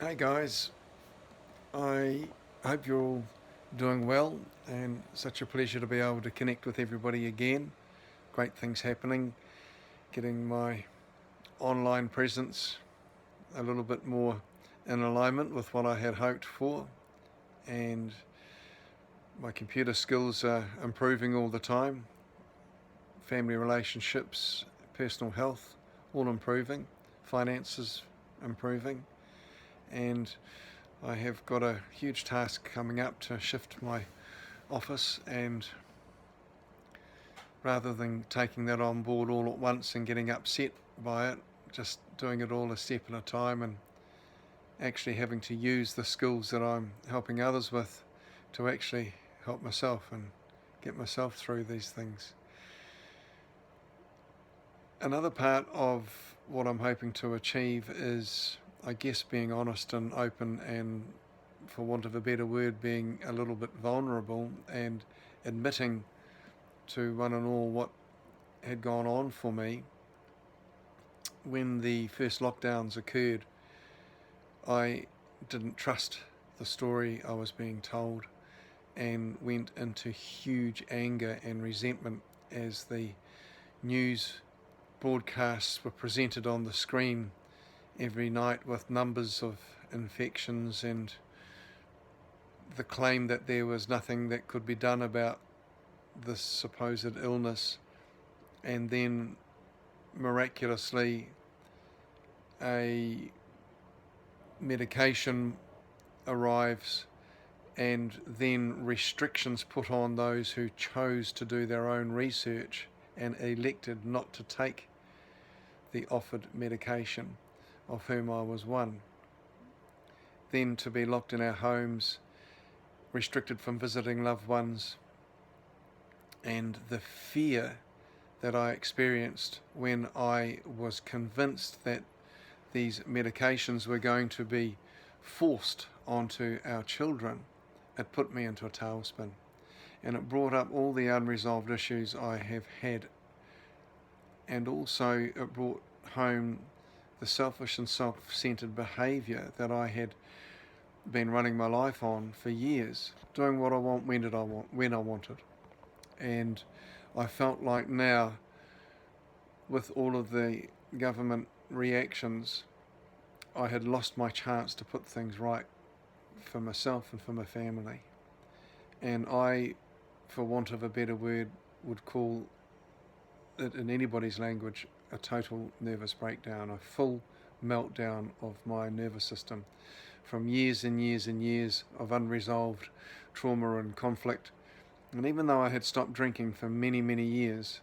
Hey guys, I hope you're all doing well, and such a pleasure to be able to connect with everybody again. Great things happening, getting my online presence a little bit more in alignment with what I had hoped for, and my computer skills are improving all the time. Family relationships, personal health, all improving, finances improving, and I have got a huge task coming up to shift my office, and rather than taking that on board all at once and getting upset by it, just doing it all a step at a time and actually having to use the skills that I'm helping others with to actually help myself and get myself through these things. Another part of what I'm hoping to achieve is, I guess, being honest and open, and for want of a better word, being a little bit vulnerable and admitting to one and all what had gone on for me. When the first lockdowns occurred, I didn't trust the story I was being told and went into huge anger and resentment as the news broadcasts were presented on the screen every night with numbers of infections and the claim that there was nothing that could be done about this supposed illness, and then miraculously a medication arrives, and then restrictions put on those who chose to do their own research and elected not to take the offered medication, of whom I was one. Then to be locked in our homes, restricted from visiting loved ones, and the fear that I experienced when I was convinced that these medications were going to be forced onto our children, it put me into a tailspin. And it brought up all the unresolved issues I have had. And also it brought home the selfish and self-centered behaviour that I had been running my life on for years, doing what I want, when I wanted. And I felt like now, with all of the government reactions, I had lost my chance to put things right for myself and for my family. And I, for want of a better word, would call it, in anybody's language, a total nervous breakdown, a full meltdown of my nervous system from years and years and years of unresolved trauma and conflict. And even though I had stopped drinking for many, many years,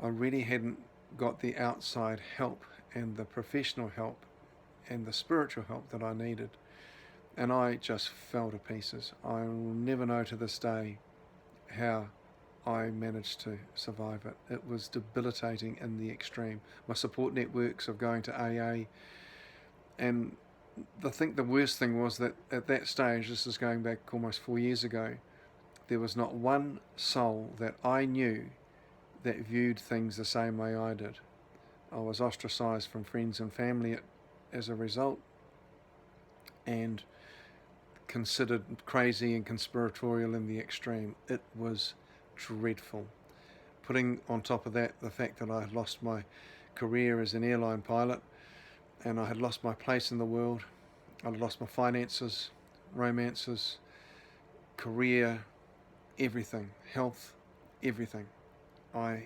I really hadn't got the outside help and the professional help and the spiritual help that I needed. And I just fell to pieces. I will never know to this day how I managed to survive it. It was debilitating in the extreme. My support networks of going to AA, and the worst thing was that at that stage, this is going back almost 4 years ago, there was not one soul that I knew that viewed things the same way I did. I was ostracised from friends and family as a result, and considered crazy and conspiratorial in the extreme. It was dreadful. Putting on top of that the fact that I had lost my career as an airline pilot, and I had lost my place in the world. I had lost my finances, romances, career, everything, health, everything. I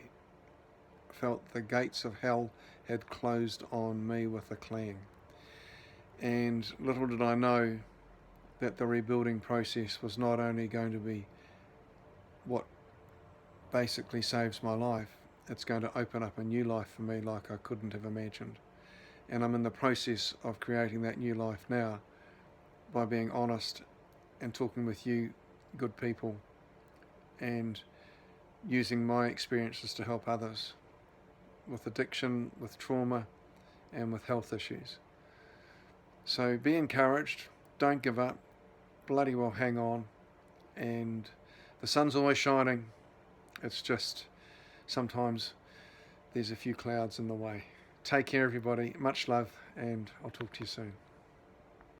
felt the gates of hell had closed on me with a clang. And little did I know that the rebuilding process was not only going to be what basically saves my life, it's going to open up a new life for me like I couldn't have imagined. And I'm in the process of creating that new life now by being honest and talking with you, good people, and using my experiences to help others with addiction, with trauma, and with health issues. So be encouraged, don't give up, bloody well hang on, and the sun's always shining. It's just sometimes there's a few clouds in the way. Take care, everybody. Much love, and I'll talk to you soon.